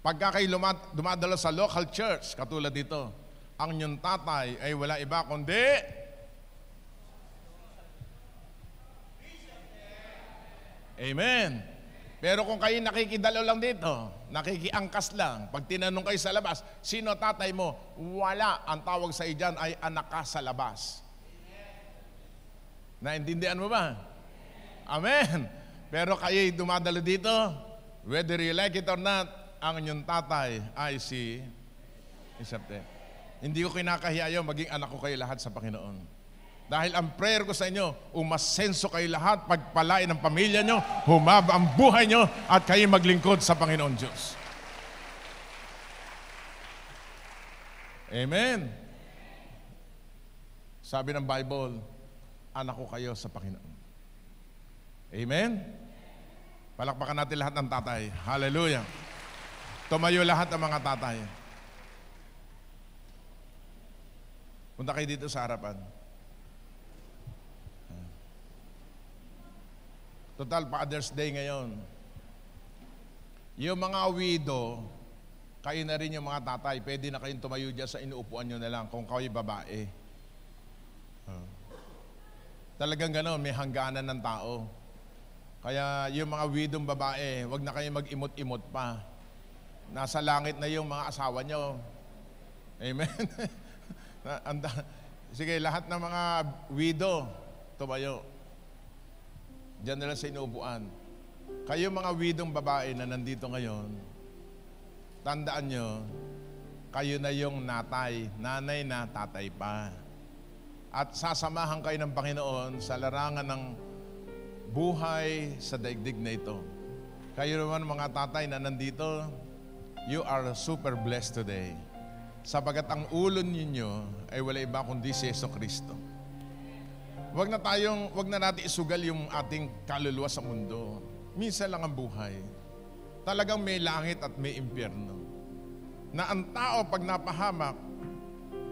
Pagka kayo dumadalo sa local church, katulad dito, ang inyong tatay ay wala iba kundi Amen. Pero kung kayo nakikidalo lang dito, nakikiangkas lang, pag tinanong kayo sa labas, sino tatay mo? Wala. Ang tawag sa iyan ay anak ka sa labas. Naintindihan mo ba? Amen. Pero kayo'y dumadalo dito, whether you like it or not, ang inyong tatay ay si Isabel. Hindi ko kinakahiya yun, maging anak ko kayo lahat sa Panginoon. Dahil ang prayer ko sa inyo, umasenso kayo lahat, pagpalain ng pamilya nyo, humaba ang buhay nyo, at kayo maglingkod sa Panginoon Diyos. Amen. Sabi ng Bible, anak ko kayo sa Panginoon. Amen. Palakpakan natin lahat ng tatay. Hallelujah. Tumayo lahat ng mga tatay. Punta kayo dito sa harapan. Total, Father's Day ngayon. Yung mga widow, kayo na rin yung mga tatay, pwede na kayong tumayo dyan sa inuupuan nyo na lang kung kayo'y babae. Talagang gano'n, may hangganan ng tao. Kaya yung mga widong babae, wag na kayong mag-imot-imot pa. Nasa langit na yung mga asawa nyo. Amen? Sige, lahat ng mga widow, tumayo. Diyan na lang sa inuupuan. Kayo mga widong babae na nandito ngayon, tandaan nyo, kayo na yung nanay na tatay pa. At sasamahan kayo ng Panginoon sa larangan ng buhay sa daigdig na ito. Kayo naman mga tatay na nandito, you are super blessed today. Sapagat ang ulo ninyo ay wala iba kundi si Jesucristo. Wag na natin isugal yung ating kaluluwa sa mundo. Minsan lang ang buhay. Talagang may langit at may impyerno. Na ang tao pag napahamak,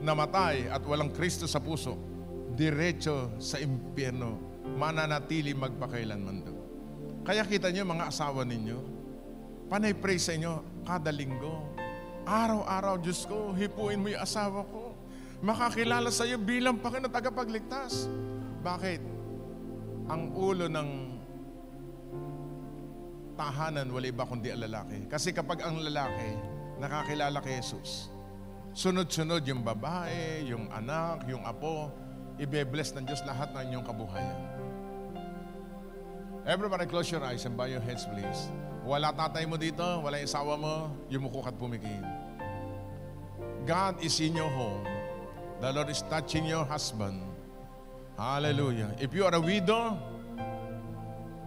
namatay at walang Kristo sa puso, diretso sa impyerno, mananatili magpakailanman doon. Kaya kita nyo mga asawa ninyo, panay pray sa inyo kada linggo. Araw-araw, Diyos ko, hipuin mo yung asawa ko. Makakilala sa iyo bilang Panginoon tagapagligtas. Bakit? Ang ulo ng tahanan, wala iba kundi ang lalaki. Kasi kapag ang lalaki nakakilala kay Jesus, sunod-sunod yung babae, yung anak, yung apo, ibe-bless ng Diyos lahat ng inyong kabuhayan. Everybody close your eyes and bow your heads, please. Wala tatay mo dito, wala isawa mo, yumuko at pumikit. God is in your home. The Lord is touching your husband. Hallelujah. If you are a widow,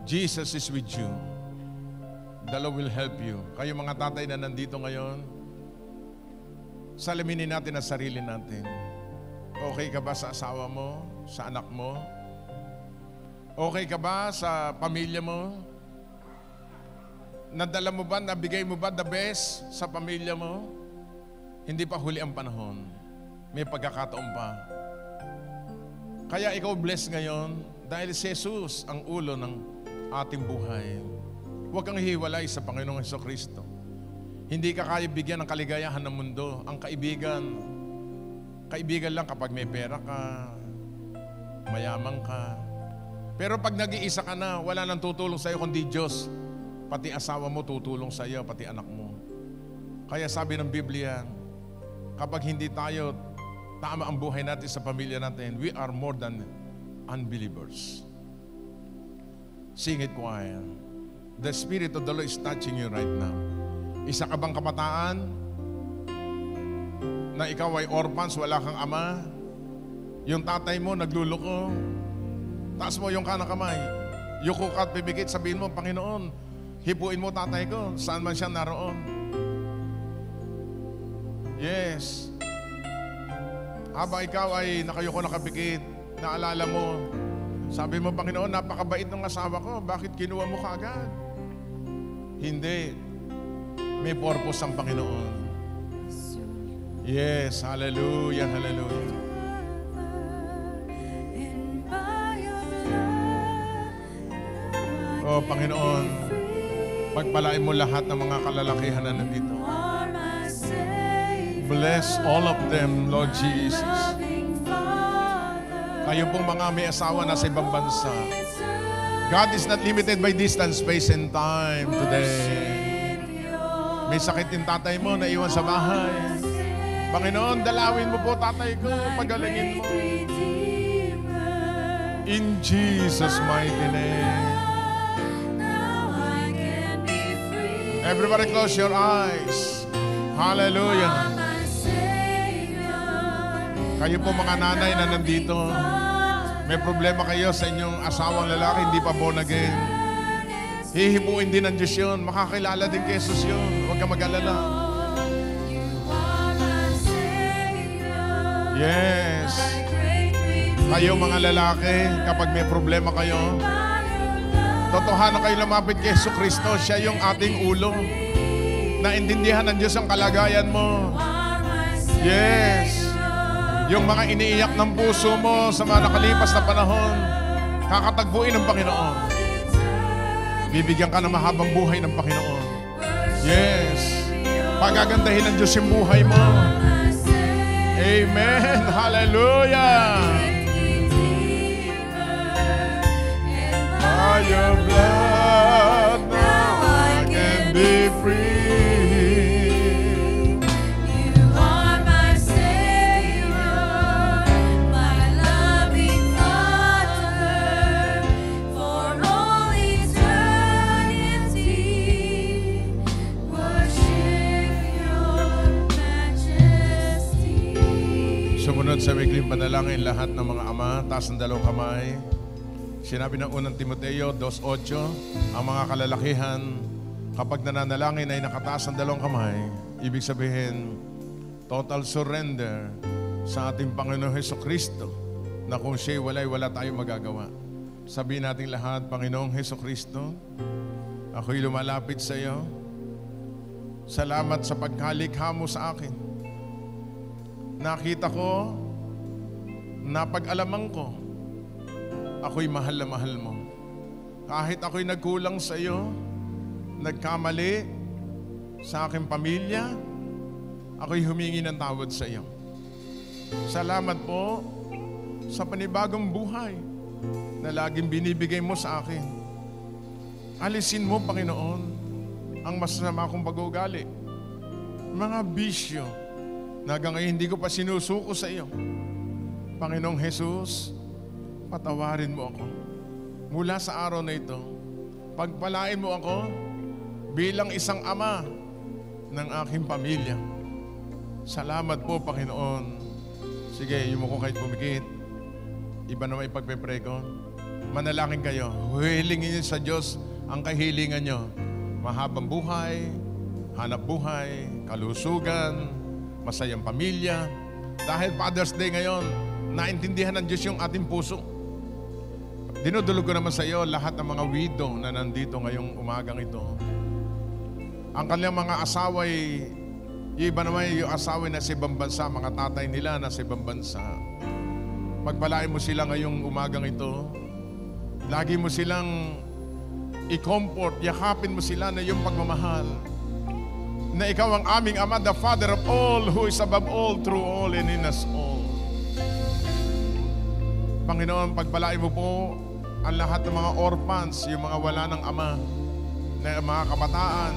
Jesus is with you. The Lord will help you. Kayo mga tatay na nandito ngayon, salaminin natin ang sarili natin. Okay ka ba sa asawa mo, sa anak mo? Okay ka ba sa pamilya mo? Nadala mo ba, nabigay mo ba the best sa pamilya mo? Hindi pa huli ang panahon. May pagkakataon pa. Kaya ikaw blessed ngayon dahil si Jesus ang ulo ng ating buhay. Huwag kang hiwalay sa Panginoong Jesucristo. Hindi ka kaya bigyan ng kaligayahan ng mundo. Ang kaibigan lang kapag may pera ka, mayaman ka. Pero pag nag-iisa ka na, wala nang tutulong sa iyo kundi Diyos. Pati asawa mo tutulong sa iyo, pati anak mo. Kaya sabi ng Biblia, kapag hindi tayo tama ang buhay natin sa pamilya natin, we are more than unbelievers. Sing it, choir. The Spirit of the Lord is touching you right now. Isa ka bang kabataan na ikaw ay orphans, wala kang ama? Yung tatay mo nagluluko, taas mo yung kanang kamay, yuko ka at bibigit, sabihin mo, Panginoon, hipuin mo tatay ko, saan man siya naroon. Yes. Habang ikaw ay nakayuko nakapikit, naalala mo, sabi mo, Panginoon, napakabait ng asawa ko, bakit kinuha mo kaagad? Hindi. May purpose ang Panginoon. Yes, hallelujah, hallelujah. Oh, Panginoon, pagpalain mo lahat ng mga kalalakihan na nandito. Bless all of them, Lord Jesus. Kayo pong mga may asawa na sa ibang bansa. God is not limited by distance, space, and time today. May sakit yung tatay mo na iwan sa bahay. Panginoon, dalawin mo po tatay ko, pagalingin mo. In Jesus' mighty name. Everybody close your eyes. Hallelujah. Kayo po mga nanay na nandito, may problema kayo sa inyong asawang lalaki, hindi pa born again. Hihipuin din ng Diyos yun. Makakilala din kay Jesus yun. Huwag ka mag-alala. Yes. Kayo mga lalaki, kapag may problema kayo, totohanan kayo lumapit kay Jesucristo. Siya yung ating ulo. Naintindihan ng Diyos ang kalagayan mo. Yes. Yung mga iniiyak ng puso mo sa mga nakalipas na panahon, kakatagpuin ng Panginoon. Bibigyan ka ng mahabang buhay ng Panginoon. Yes. Pagagandahin ng Diyos yung buhay mo. Amen. Hallelujah. By your blood now I can be free. Sumunod sa weekly panalangin lahat ng mga ama, taas ng dalawang kamay. Sinabi ng unang Timoteo 2:8, ang mga kalalakihan Kapag nananalangin ay nakataas ang dalawang kamay, ibig sabihin, total surrender sa ating Panginoong Hesukristo na kung siya'y wala'y wala tayong magagawa. Sabihin natin lahat, Panginoong Hesukristo, ako'y lumalapit sa iyo. Salamat sa pagkalikha mo sa akin. Nakita ko, napag-alaman ko, ako'y mahal na mahal mo. Kahit ako'y nagkulang sa iyo, nagkamali sa aking pamilya, ako'y humingi ng tawad sa iyo. Salamat po sa panibagong buhay na laging binibigay mo sa akin. Alisin mo, Panginoon, ang masama kong pag-uugali. Mga bisyo na hanggang ngayon hindi ko pa sinusuko sa iyo. Panginoong Jesus, patawarin mo ako. Mula sa araw na ito, pagpalain mo ako bilang isang ama ng aking pamilya. Salamat po, Panginoon. Sige, yumuko kahit pumikit. Iba naman ipagpe-pray ko. Manalangin kayo. Hilingin niyo sa Diyos ang kahilingan niyo. Mahabang buhay, hanap buhay, kalusugan, masayang pamilya. Dahil Father's Day ngayon, naintindihan ng Diyos yung ating puso. Dinudulog ko naman sa iyo lahat ng mga widow na nandito ngayong umagang ito. Ang kanilang mga asaway, yung iba naman yung asaway na sa ibang bansa, mga tatay nila na sa ibang bansa. Pagpalain mo sila ngayong umagang ito. Lagi mo silang i-comfort, yakapin mo sila na yung pagmamahal. Na ikaw ang aming Ama, the Father of all, who is above all, through all, and in us all. Panginoon, pagpalain mo po ang lahat ng mga orphans, yung mga wala ng ama, na mga kabataan.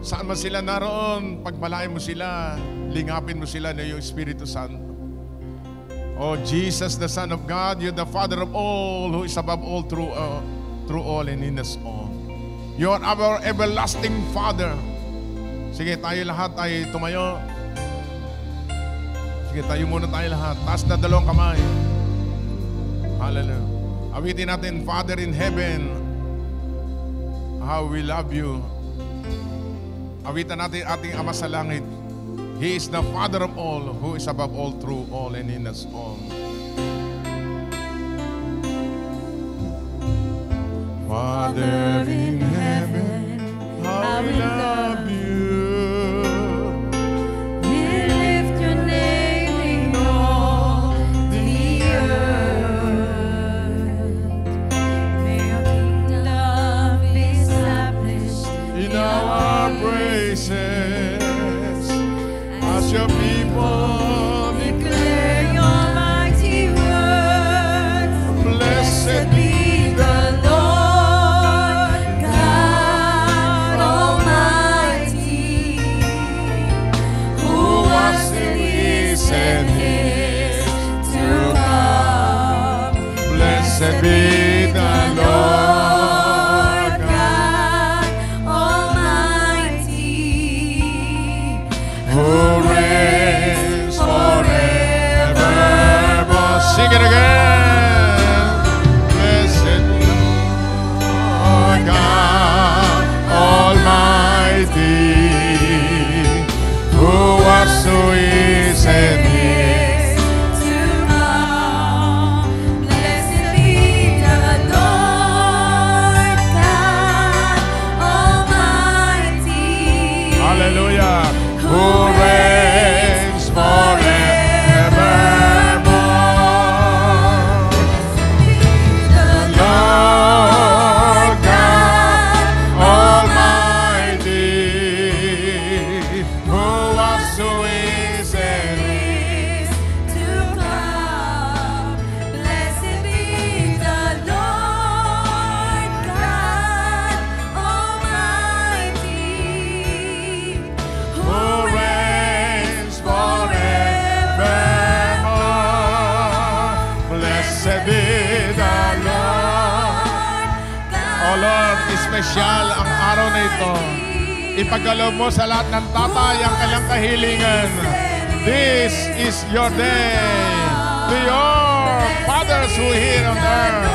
Saan man sila naroon, pagpalain mo sila, lingapin mo sila na yung Espiritu Santo. Oh Jesus, the Son of God, you're the Father of all, who is above all, through all, and in us all. You're our everlasting Father. Sige, tayo lahat ay tumayo. Sige, tayo muna tayo lahat. Taas na dalawang kamay. Hallelujah. Awitin natin, Father in heaven, how we love you. Awitan natin ating Ama sa langit. He is the Father of all, who is above all, through all, and in us all. Father in heaven, how we love you. We lift your name in all the earth. May your kingdom be established In our praises, as your people declare your mighty words. blessed Be the Lord God Almighty, who was and is to come. Blessed be the Lord God Almighty, who reigns forevermore. Sing it again. Blessed be the Lord God Almighty, who was, who is, and is. to come. Blessed be the Lord God Almighty. Hallelujah. Who reigns forevermore. The Lord God Almighty, who was, who is, and is. To come. Blessed be the Lord God Almighty, Who reigns forevermore. Blessed be the Lord. Oh Lord, espesyal ang araw na ito. Ipagkaloob mo sa lahat ng tatay ang kanyang kahilingan. This is your day. To your fathers who here on earth.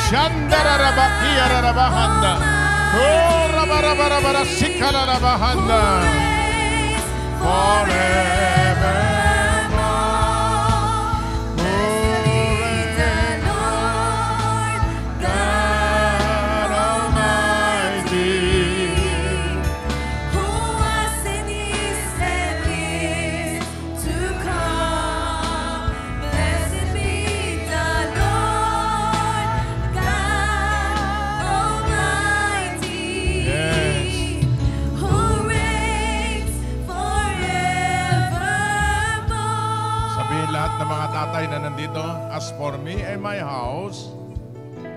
Shandararabakiyararabahanda. Oh, rabarabarabara, sikarabahanda. Forevermore. God Almighty. Who was and is to come. Blessed be the Lord God Almighty. Yes. Who reigns forevermore. Sabihin lahat ng mga tatay na nandito, as for me and my house,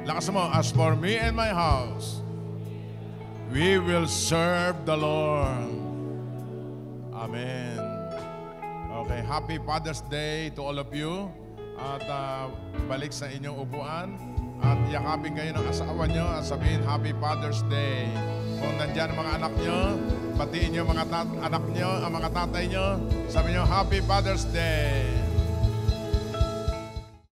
lakas mo, as for me and my house, we will serve the Lord. Amen. Okay, happy Father's Day to all of you. At balik sa inyong upuan. At yakapin kayo ng asawa nyo at sabihin, Happy Father's Day. Kung nandyan ang mga anak nyo, batiin nyo mga anak nyo, ang mga tatay nyo, sabihin nyo, Happy Father's Day.